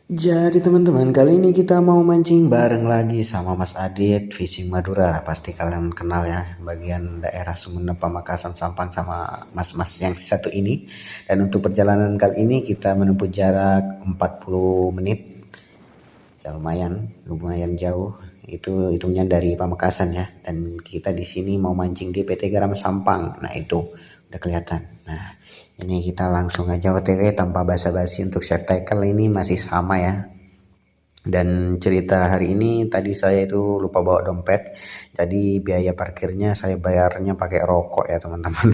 Jadi teman-teman, kali ini kita mau mancing bareng lagi sama Mas Adit Fishing Madura. Pasti kalian kenal ya, bagian daerah Sumeneb, Pamekasan, Sampang sama mas-mas yang satu ini. Dan untuk perjalanan kali ini kita menempuh jarak 40 menit. Ya lumayan jauh. Itu hitungnya dari Pamekasan ya. Dan kita di sini mau mancing di PT Garam Sampang. Nah, itu udah kelihatan. Nah, ini kita langsung aja OTW tanpa basa-basi. Untuk set tackle ini masih sama ya. Dan cerita hari ini, tadi saya itu lupa bawa dompet, jadi biaya parkirnya saya bayarnya pakai rokok ya teman-teman.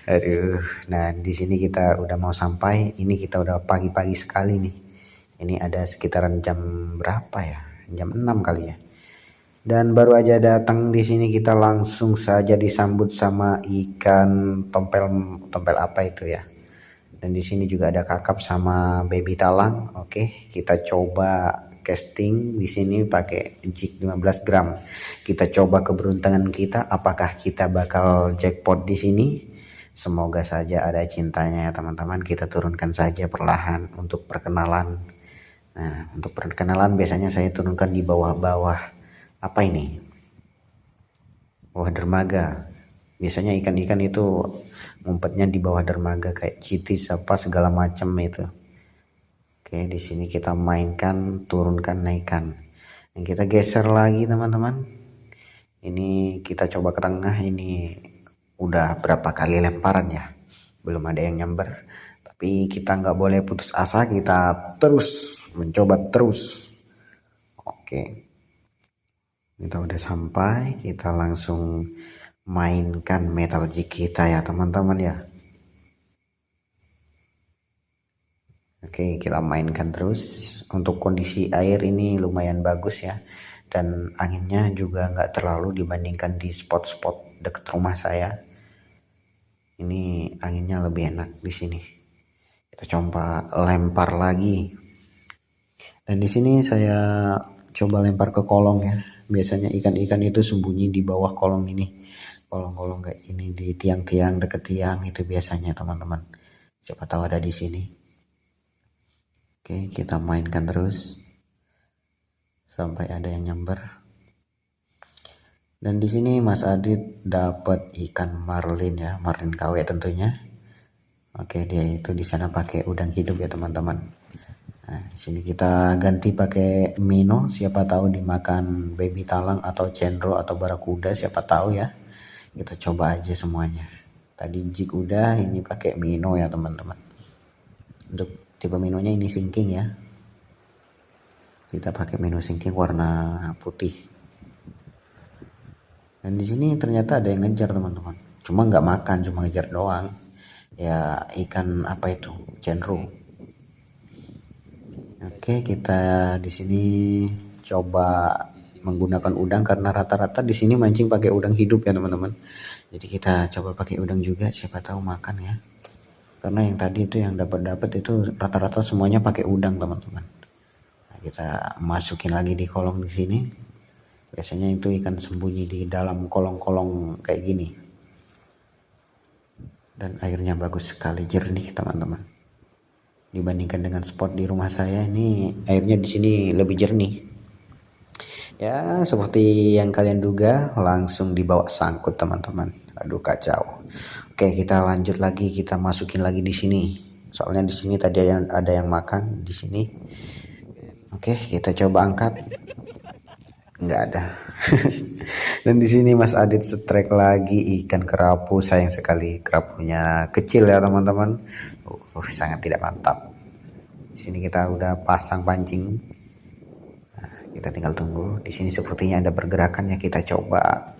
Aduh, nah di sini kita udah mau sampai. Ini kita udah pagi-pagi sekali nih. Ini ada sekitaran jam berapa ya? Jam 6 kali ya. Dan baru aja datang di sini kita langsung saja disambut sama ikan tompel, tompel apa itu ya? Dan di sini juga ada kakap sama baby talang. Oke, kita coba casting di sini pakai jig 15 gram. Kita coba keberuntungan kita, apakah kita bakal jackpot di sini? Semoga saja ada cintanya ya teman-teman. Kita turunkan saja perlahan untuk perkenalan. Nah, untuk perkenalan biasanya saya turunkan di bawah-bawah apa ini? Bawah dermaga. Biasanya ikan-ikan itu ngumpetnya di bawah dermaga kayak citis apa segala macam itu. Oke, di sini kita mainkan, turunkan, naikkan. Dan kita geser lagi teman-teman. Ini kita coba ke tengah. Ini udah berapa kali lemparan ya, belum ada yang nyamber. Tapi kita nggak boleh putus asa, kita terus mencoba terus. Oke, kita udah sampai, kita langsung mainkan metal jig kita ya teman-teman ya. Oke, kita mainkan terus. Untuk kondisi air ini lumayan bagus ya, dan anginnya juga nggak terlalu dibandingkan di spot-spot deket rumah saya. Ini anginnya lebih enak di sini. Kita coba lempar lagi. Dan di sini saya coba lempar ke kolong ya. Biasanya ikan-ikan itu sembunyi di bawah kolong ini. Kolong-kolong kayak ini di tiang-tiang deket tiang itu biasanya teman-teman. Siapa tahu ada di sini. Oke, kita mainkan terus sampai ada yang nyamber. Dan di sini Mas Adit dapat ikan marlin ya, marlin KW tentunya. Oke, dia itu di sana pakai udang hidup ya teman-teman. Nah, di sini kita ganti pakai mino, siapa tahu dimakan baby talang atau cendro atau barakuda, siapa tahu ya. Kita coba aja semuanya. Tadi jig udah, ini pakai mino ya teman-teman. Untuk tipe minonya ini sinking ya. Kita pakai mino sinking warna putih. Dan di sini ternyata ada yang ngejar teman-teman. Cuma nggak makan, cuma ngejar doang. Ya ikan apa itu? Cendro. Oke, kita di sini coba menggunakan udang karena rata-rata di sini mancing pakai udang hidup ya teman-teman. Jadi kita coba pakai udang juga, siapa tahu makan ya. Karena yang tadi itu yang dapat itu rata-rata semuanya pakai udang teman-teman. Nah, kita masukin lagi di kolong di sini. Biasanya itu ikan sembunyi di dalam kolong-kolong kayak gini. Dan airnya bagus sekali, jernih teman-teman. Dibandingkan dengan spot di rumah saya, ini airnya di sini lebih jernih. Ya, seperti yang kalian duga, langsung dibawa sangkut teman-teman. Aduh kacau. Oke, kita lanjut lagi, kita masukin lagi di sini. Soalnya di sini tadi ada yang makan di sini. Oke, kita coba angkat. Nggak ada. Dan di sini Mas Adit setrek lagi ikan kerapu, sayang sekali kerapunya kecil ya teman-teman. Sangat tidak mantap. Di sini kita udah pasang pancing. Nah, kita tinggal tunggu. Di sini sepertinya ada pergerakan ya, kita coba.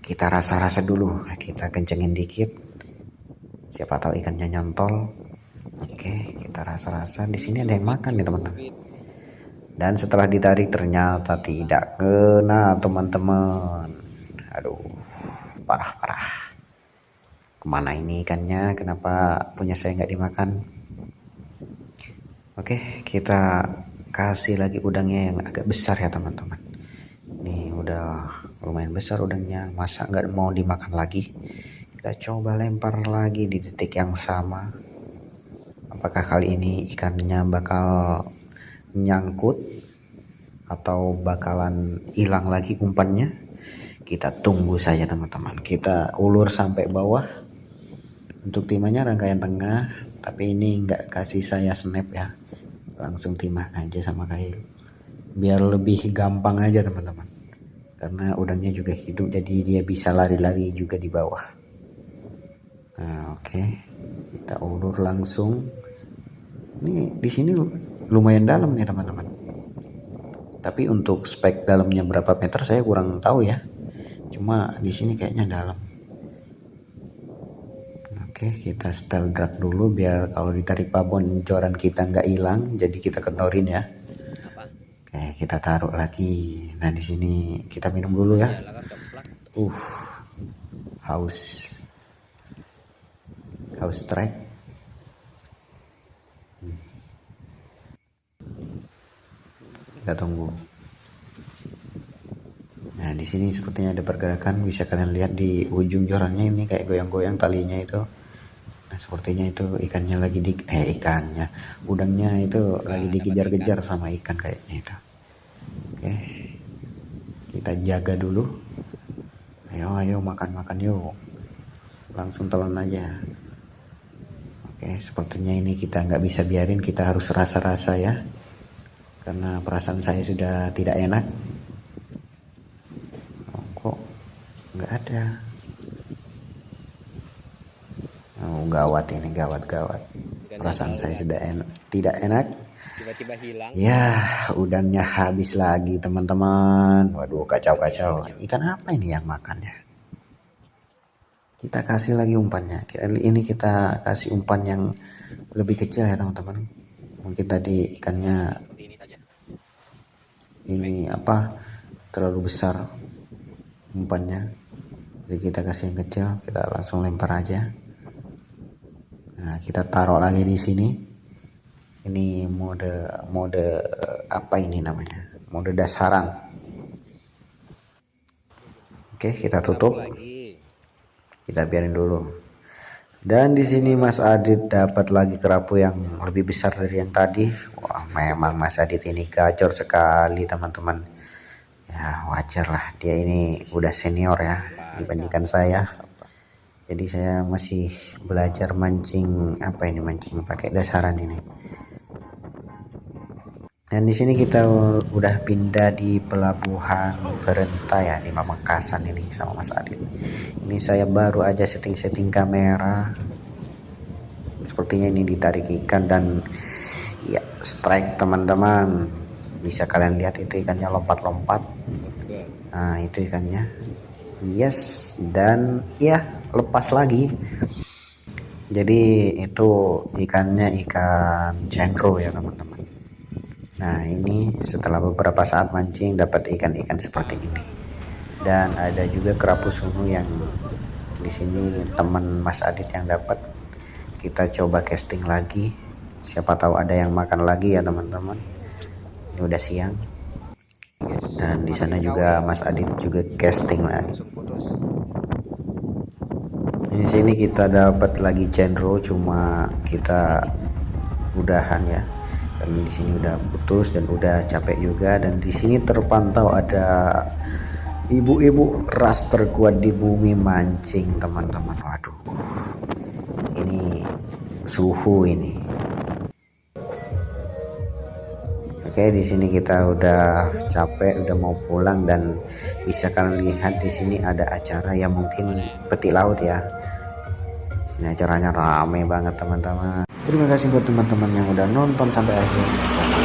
Kita rasa-rasa dulu. Kita kencengin dikit. Siapa tahu ikannya nyantol. Oke, kita rasa-rasa. Di sini ada yang makan nih teman-teman. Dan setelah ditarik ternyata tidak kena teman-teman. Aduh, parah-parah. Kemana ini ikannya? Kenapa punya saya nggak dimakan? Oke, kita kasih lagi udangnya yang agak besar ya teman-teman. Ini udah lumayan besar udangnya, masa nggak mau dimakan lagi? Kita coba lempar lagi di titik yang sama. apakah kali ini ikannya bakal nyangkut atau bakalan hilang lagi umpannya. Kita tunggu saja teman-teman. Kita ulur sampai bawah. Untuk timahnya rangkaian tengah, tapi ini nggak kasih saya snap ya, langsung timah aja sama kail biar lebih gampang aja teman-teman, karena udangnya juga hidup jadi dia bisa lari-lari juga di bawah. Nah oke, kita ulur langsung. Ini di sini lumayan dalam nih teman-teman, tapi untuk spek dalamnya berapa meter saya kurang tahu ya, cuma di sini kayaknya dalam. Oke, kita setel drag dulu biar kalau ditarik babon joran kita nggak hilang, jadi kita kendorin ya. Oke, kita taruh lagi. Nah di sini kita minum dulu ya. Haus strike. Kita tunggu. Nah di sini sepertinya ada pergerakan, bisa kalian lihat di ujung jorannya ini kayak goyang-goyang talinya itu. Nah sepertinya itu ikannya lagi udangnya itu lagi dikejar-kejar sama ikan kayaknya itu. Oke, kita jaga dulu. Ayo makan yuk, langsung telan aja. Oke, sepertinya ini kita nggak bisa biarin, kita harus rasa-rasa ya, karena perasaan saya sudah tidak enak. Kok nggak ada? Gawat ini, gawat. Perasaan saya sudah tidak enak. Tiba-tiba hilang ya, udangnya habis lagi teman-teman. Waduh, kacau. Ikan apa ini yang makan ya? Kita kasih lagi umpannya. Ini kita kasih umpan yang lebih kecil ya teman-teman. Mungkin tadi ikannya ini terlalu besar umpannya, jadi kita kasih yang kecil. Kita langsung lempar aja. Nah kita taruh lagi di sini. Ini mode apa ini namanya, mode dasaran. Oke, kita tutup, kita biarin dulu. Dan di sini Mas Adit dapat lagi kerapu yang lebih besar dari yang tadi. Wah, memang Mas Adit ini gacor sekali teman-teman. Ya wajar lah, dia ini udah senior ya dibandingkan saya. Jadi saya masih belajar mancing mancing pakai dasaran ini. Dan di sini kita udah pindah di pelabuhan Perenta ya, di Pamekasan ini sama Mas Adit. Ini saya baru aja setting kamera. Sepertinya ini ditarik ikan dan ya strike teman-teman. Bisa kalian lihat itu ikannya lompat-lompat. Nah itu ikannya. Yes, dan ya lepas lagi. Jadi itu ikannya ikan cendro ya teman-teman. Nah ini setelah beberapa saat mancing dapat ikan-ikan seperti ini. Dan ada juga kerapu sunu yang di sini teman Mas Adit yang dapat. Kita coba casting lagi. Siapa tahu ada yang makan lagi ya teman-teman. Ini udah siang. Dan di sana juga Mas Adit juga casting lagi. Di sini kita dapat lagi cendro, cuma kita udahan ya. Dan di sini udah putus dan udah capek juga. Dan di sini terpantau ada ibu-ibu ras terkuat di bumi mancing teman-teman. Waduh, ini suhu ini. Oke, di sini kita udah capek, udah mau pulang, dan bisa kalian lihat di sini ada acara yang mungkin petik laut ya. Di sini acaranya rame banget teman-teman. Terima kasih buat teman-teman yang udah nonton sampai akhir. Sampai